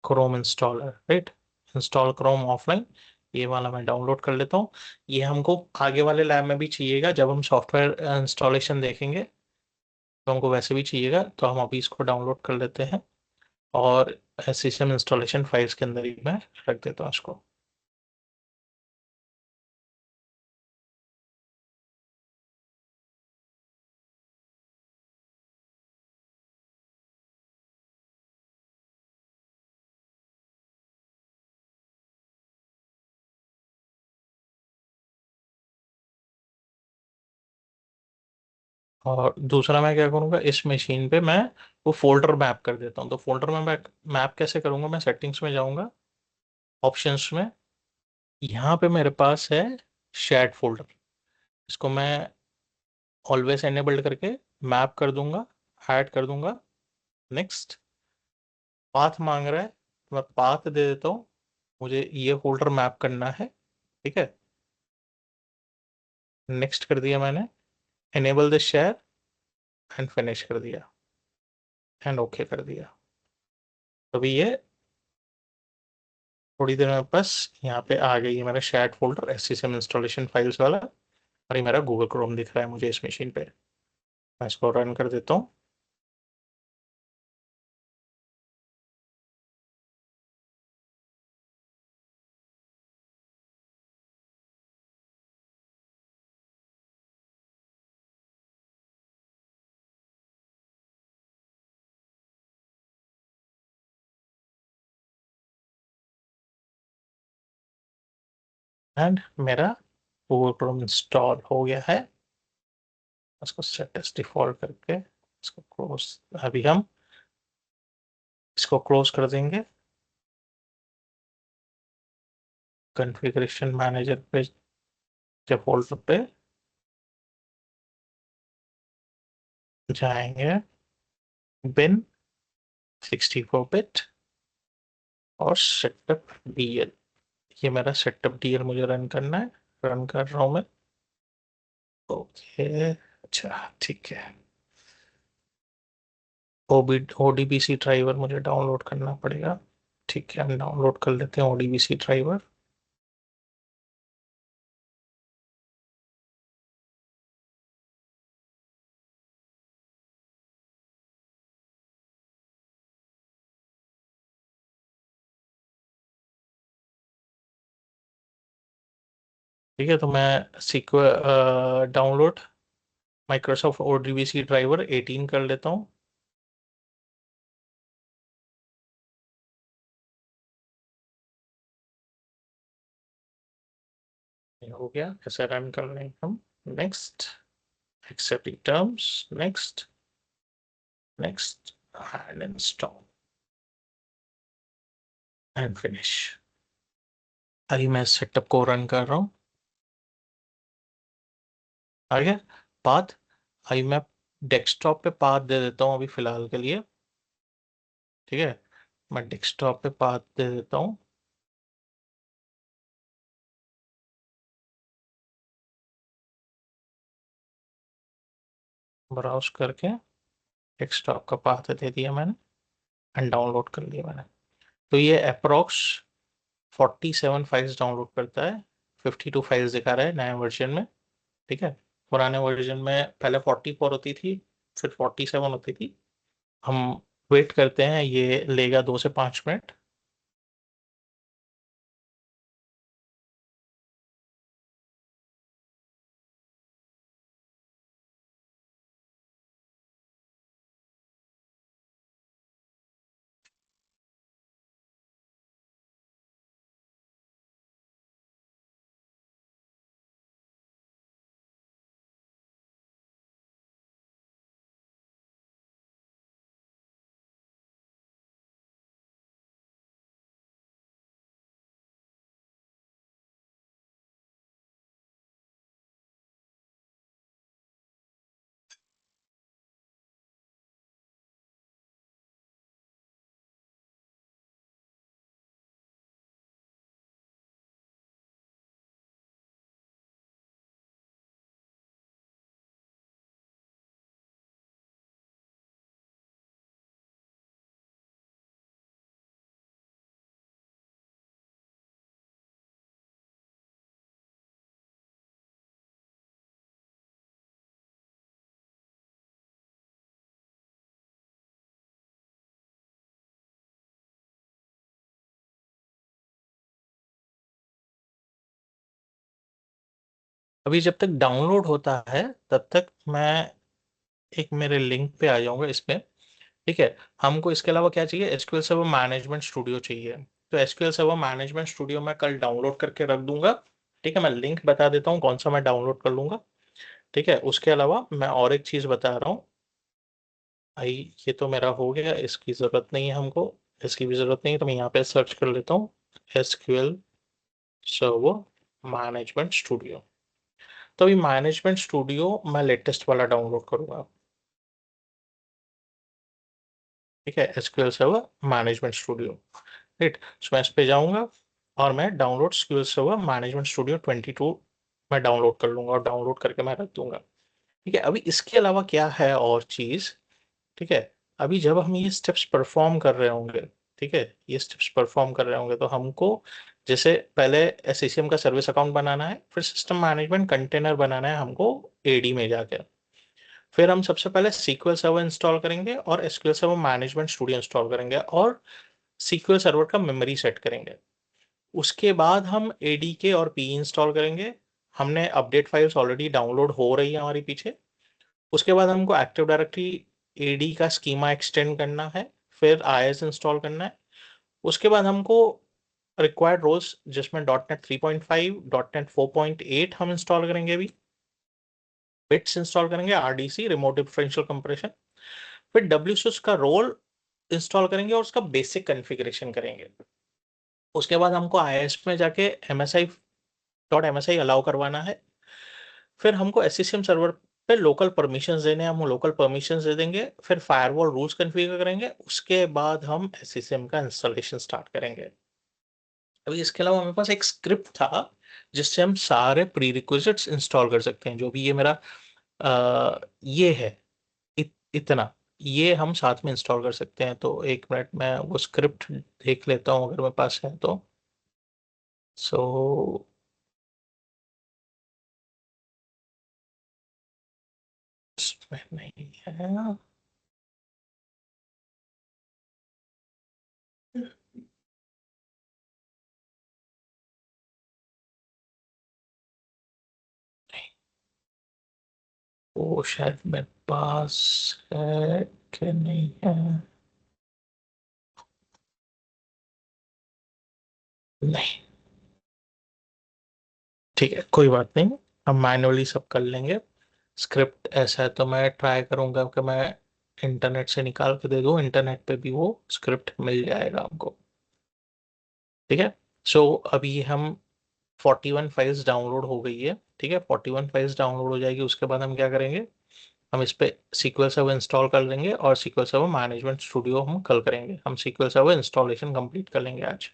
Chrome installer, right, install Chrome offline, ये वाला मैं डाउनलोड कर लेता हूँ। ये हमको आगे वाले लैब में भी चाहिएगा, जब हम सॉफ्टवेयर इंस्टॉलेशन देखेंगे तो हमको वैसे भी चाहिएगा, तो हम अभी इसको डाउनलोड कर लेते हैं और सिस्टम इंस्टॉलेशन फाइल्स के अंदर ही मैं रख देता हूँ इसको। और दूसरा मैं क्या करूँगा, इस मशीन पे मैं वो फोल्डर मैप कर देता हूँ। तो फोल्डर में मैं मैप कैसे करूँगा, मैं सेटिंग्स में जाऊँगा, ऑप्शंस में, यहाँ पे मेरे पास है शेयर्ड फोल्डर, इसको मैं ऑलवेज एनेबल्ड करके मैप कर दूंगा, ऐड कर दूंगा। नेक्स्ट, पाथ मांग रहा है तो मैं पाथ दे देता हूँ, मुझे ये फोल्डर मैप करना है, ठीक है। नेक्स्ट कर दिया मैंने, enable the share and finish कर दिया, एंड ओके कर दिया। तो अभी ये थोड़ी देर में बस यहाँ पे आ गई है मेरा shared folder SCM installation files वाला, और ये मेरा गूगल क्रोम दिख रहा है मुझे इस मशीन पे। मैं इसको रन कर देता हूँ। एंड मेरा गूगल क्रोम इंस्टॉल हो गया है। इसको सेट एज डिफॉल्ट करके इसको क्लोज, अभी हम इसको क्लोज कर देंगे। कॉन्फ़िगरेशन मैनेजर पे, डिफॉल्ट पे जाएंगे, बिन 64 बिट और सेटअप डीएल, ये मेरा सेटअप डीएल मुझे रन करना है, रन कर रहा हूँ मैं। ओके, अच्छा ठीक है। ओडीबीसी ड्राइवर मुझे डाउनलोड करना पड़ेगा, ठीक है, हम डाउनलोड कर लेते हैं ओडीबीसी ड्राइवर। ठीक है, तो मैं डाउनलोड माइक्रोसॉफ्ट ओडीबीसी ड्राइवर 18 कर लेता हूँ। ये हो गया, ऐसे रन कर लेंगे हम। Next, accepting terms, next, next, and install and finish। अभी मैं सेटअप को रन कर रहा हूँ। आ गया पाथ। अभी मैं डेस्कटॉप पे पाथ दे देता हूँ अभी फिलहाल के लिए, ठीक है। मैं डेस्कटॉप पे पाथ दे देता हूँ। ब्राउज करके डेस्कटॉप का पाथ दे दिया मैंने, एंड डाउनलोड कर लिया मैंने। तो ये अप्रोक्स 47 फाइल्स डाउनलोड करता है, 52 फाइल्स दिखा रहा है नए वर्जन में, ठीक है। पुराने वर्जन में पहले 44 होती थी, फिर 47 होती थी। हम वेट करते हैं, ये लेगा 2 से 5 मिनट। अभी जब तक डाउनलोड होता है तब तक मैं एक मेरे लिंक पे आ जाऊंगा इस पे। ठीक है, हमको इसके अलावा क्या चाहिए, एसक्यूएल सर्वर मैनेजमेंट स्टूडियो चाहिए। तो एसक्यूएल सर्वर मैनेजमेंट स्टूडियो मैं कल डाउनलोड करके रख दूंगा। ठीक है, मैं लिंक बता देता हूँ कौन सा मैं डाउनलोड कर लूंगा। ठीक है, उसके अलावा मैं और एक चीज बता रहा हूँ। भाई ये तो मेरा हो गया, इसकी जरूरत नहीं है हमको। इसकी भी जरूरत नहीं है, तो मैं यहाँ पे सर्च कर लेता हूँ एसक्यूएल सर्वर मैनेजमेंट स्टूडियो। तो अभी मैनेजमेंट स्टूडियो मैं लेटेस्ट वाला डाउनलोड करूंगा। ठीक है, SQL Server Management Studio. Right, so मैं इस पे जाऊंगा और मैं download SQL Server Management Studio 22 मैं डाउनलोड कर लूंगा और डाउनलोड करके मैं रख दूंगा। ठीक है, अभी इसके अलावा क्या है और चीज। ठीक है, अभी जब हम ये स्टेप्स परफॉर्म कर रहे होंगे, ठीक है, ये स्टेप्स परफॉर्म कर रहे होंगे तो हमको जैसे पहले एससीएम का सर्विस अकाउंट बनाना है, फिर सिस्टम मैनेजमेंट कंटेनर बनाना है हमको एडी में जाके। फिर हम सबसे पहले सीक्वल सर्वर इंस्टॉल करेंगे और SQL Server Management studio install करेंगे और सीक्वल सर्वर का मेमोरी सेट करेंगे। उसके बाद हम एडीके और पी इंस्टॉल करेंगे। हमने अपडेट फाइल्स ऑलरेडी डाउनलोड हो रही है हमारी पीछे। उसके बाद हमको एक्टिव डायरेक्टरी एडी का स्कीमा एक्सटेंड करना है। फिर आईएस इंस्टॉल करना है। उसके बाद हमको रिक्वायर्ड रोल्स जिसमें डॉट नेट 3.5 डॉट नेट 4.8 हम इंस्टॉल करेंगे अभी। बिट्स इंस्टॉल करेंगे, आरडीसी रिमोट डिफरेंशियल कंप्रेशन। फिर डब्ल्यूसीएस का रोल इंस्टॉल करेंगे और उसका बेसिक कॉन्फ़िगरेशन करेंगे। उसके बाद हमको आईएस में जाके एमएसआई डॉट एमएसआई अलाउ करवाना है। फिर हमको एससीएम सर्वर पे लोकल परमिशंस देने हैं, हम लोकल परमिशंस दे देंगे। फिर फायरवॉल रूल्स कॉन्फ़िगर करेंगे। उसके बाद हम एससीएम का इंस्टॉलेशन स्टार्ट करेंगे। अभी इसके अलावा हमारे पास एक स्क्रिप्ट था जिससे हम सारे प्री रिक्विजिट्स इंस्टॉल कर सकते हैं। जो भी ये मेरा ये है, इतना ये हम साथ में इंस्टॉल कर सकते हैं। तो एक मिनट में वो स्क्रिप्ट देख लेता हूँ अगर मेरे पास है तो। सो इसमें नहीं है। वो शायद मेरे पास है कि नहीं है। नहीं, ठीक है, कोई बात नहीं, हम मैन्युअली सब कर लेंगे। स्क्रिप्ट ऐसा है तो मैं ट्राई करूंगा कि मैं इंटरनेट से निकाल के दे दूं। इंटरनेट पे भी वो स्क्रिप्ट मिल जाएगा हमको। ठीक है, सो अभी हम 41 फाइल्स डाउनलोड हो गई है। ठीक है, 41 फाइल्स डाउनलोड हो जाएगी उसके बाद हम क्या करेंगे, हम इस पे सीक्वल सर्वर इंस्टॉल कर लेंगे और सीक्वल सर्वर मैनेजमेंट स्टूडियो हम कल करेंगे। हम सीक्वल सर्वर इंस्टॉलेशन कंप्लीट कर लेंगे आज।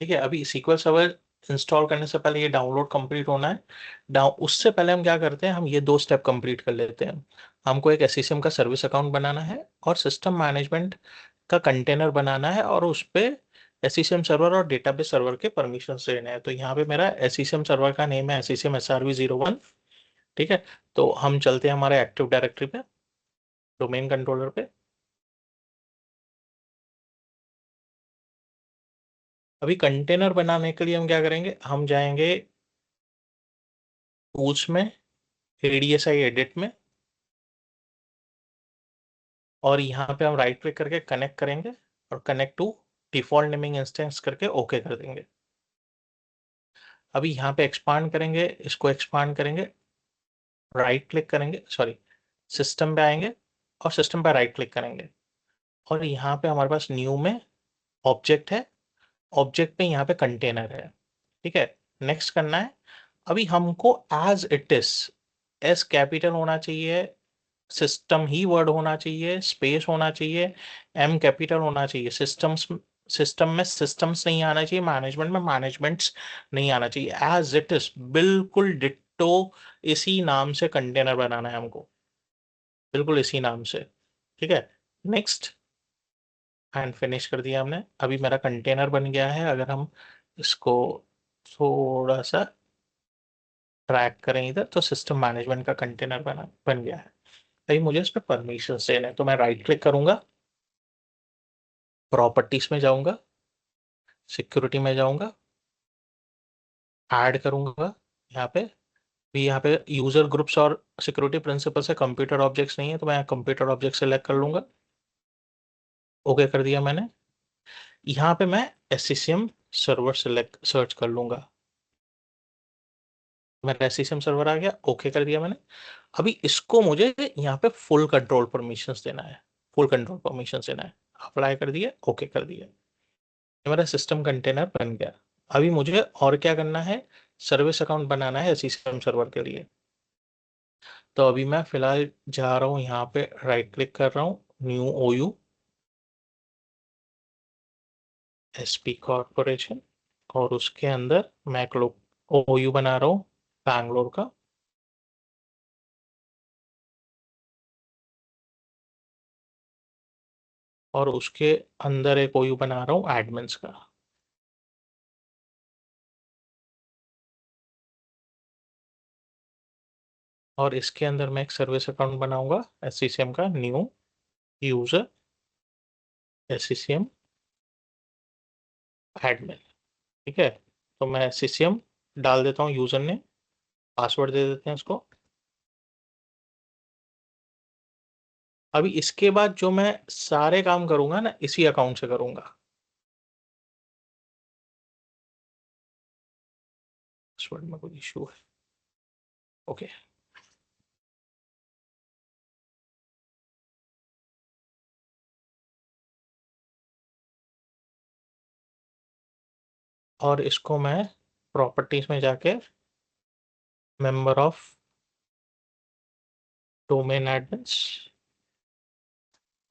ठीक है, अभी सीक्वल सर्वर इंस्टॉल करने से पहले ये डाउनलोड कंप्लीट होना है। उससे पहले हम क्या करते हैं, हम ये दो स्टेप कंप्लीट कर लेते हैं। हमको एक एससीएम का सर्विस अकाउंट बनाना है और सिस्टम मैनेजमेंट का कंटेनर बनाना है और उस पे एससीएम सर्वर और डेटाबेस सर्वर के परमिशन देने हैं। तो यहाँ पे मेरा एससीएम सर्वर का नेम है एससीएम SRV01। ठीक है, तो हम चलते हैं हमारे एक्टिव डायरेक्टरी पे, डोमेन कंट्रोलर पे। अभी कंटेनर बनाने के लिए हम क्या करेंगे, हम जाएंगे टूल्स में, एडीएसआई एडिट में, और यहाँ पे हम राइट क्लिक करके कनेक्ट करेंगे और connect to default naming instance करके ओके कर देंगे। अभी यहाँ पे एक्सपांड करेंगे, इसको एक्सपांड करेंगे, राइट क्लिक करेंगे, सॉरी, सिस्टम पे आएंगे और सिस्टम पे राइट क्लिक करेंगे और यहाँ पे हमारे पास न्यू में ऑब्जेक्ट है। ऑब्जेक्ट पे यहाँ पे कंटेनर है। ठीक है, नेक्स्ट करना है। अभी हमको as it is, S capital होना चाहिए, सिस्टम ही वर्ड होना चाहिए, स्पेस होना चाहिए, एम कैपिटल होना चाहिए। सिस्टम्स, सिस्टम में सिस्टम्स नहीं आना चाहिए, मैनेजमेंट में मैनेजमेंट्स नहीं आना चाहिए। एज इट इज बिल्कुल डिट्टो इसी नाम से कंटेनर बनाना है हमको, बिल्कुल इसी नाम से। ठीक है, नेक्स्ट एंड फिनिश कर दिया हमने। अभी मेरा कंटेनर बन गया है। अगर हम इसको थोड़ा सा ट्रैक करें इधर तो सिस्टम मैनेजमेंट का कंटेनर बन गया है। भाई मुझे इस पर परमिशन देना है तो मैं राइट क्लिक करूंगा, प्रॉपर्टीज में जाऊंगा, सिक्योरिटी में जाऊंगा, ऐड करूंगा यहाँ पे भी। यहाँ पे यूजर ग्रुप्स और सिक्योरिटी प्रिंसिपल से कंप्यूटर ऑब्जेक्ट्स नहीं है तो मैं कंप्यूटर ऑब्जेक्ट सेलेक्ट कर लूंगा। ओके कर दिया मैंने। यहाँ पे मैं SCCM सर्वर सेलेक्ट सर्च कर लूंगा, मेरा SCCM सर्वर आ गया। ओके कर दिया मैंने। अभी इसको मुझे यहाँ पे फुल कंट्रोल परमिशंस देना है, फुल कंट्रोल परमिशंस देना है। अप्लाई कर दिया, ओके कर दिया, ये मेरा सिस्टम कंटेनर बन गया। अभी मुझे और क्या करना है, सर्विस अकाउंट बनाना है SCCM सर्वर के लिए। तो अभी मैं फिलहाल जा रहा हूँ यहाँ पे, राइट क्लिक कर रहा हूँ, न्यू OU, SP कॉर्पोरेशन, और उसके अंदर मैं OU बना रहा हूँ बैंगलोर का। और उसके अंदर एक OU बना रहा हूँ एडमिन्स का। और इसके अंदर मैं एक सर्विस अकाउंट बनाऊंगा SCCM का, न्यू यूजर SCCM एडमिन। ठीक है, तो मैं SCCM डाल देता हूँ, यूजर ने पासवर्ड दे देते हैं इसको। अभी इसके बाद जो मैं सारे काम करूंगा ना इसी अकाउंट से करूंगा। पासवर्ड में कोई इशू है? ओके। और इसको मैं प्रॉपर्टीज में जाके मेंबर ऑफ डोमेन एडमिन्स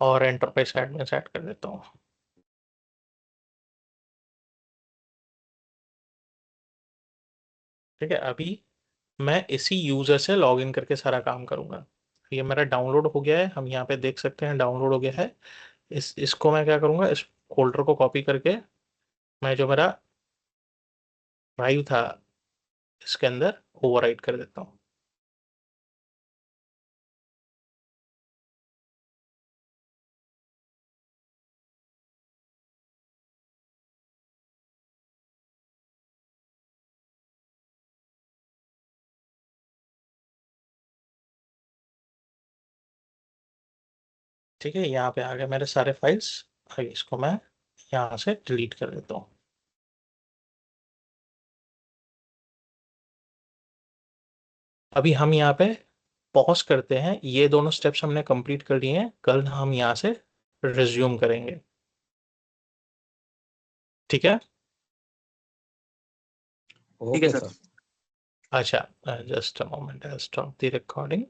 और एंटरप्राइज एडमिन्स ऐड कर देता हूँ। ठीक है, अभी मैं इसी यूजर से लॉगिन करके सारा काम करूंगा। ये मेरा डाउनलोड हो गया है, हम यहाँ पे देख सकते हैं डाउनलोड हो गया है। इसको मैं क्या करूंगा, इस फोल्डर को कॉपी करके मैं जो मेरा ड्राइव था इसके अंदर ओवरराइट कर देता हूँ। ठीक है, यहाँ पे आ गए मेरे सारे फाइल्स। अभी इसको मैं यहाँ से डिलीट कर देता हूँ। अभी हम यहाँ पे पॉज करते हैं, ये दोनों स्टेप्स हमने कंप्लीट कर लिए हैं, कल हम यहाँ से रिज्यूम करेंगे। ठीक है। ठीक है ओके सर। सर। अच्छा, just a moment, I stop the recording.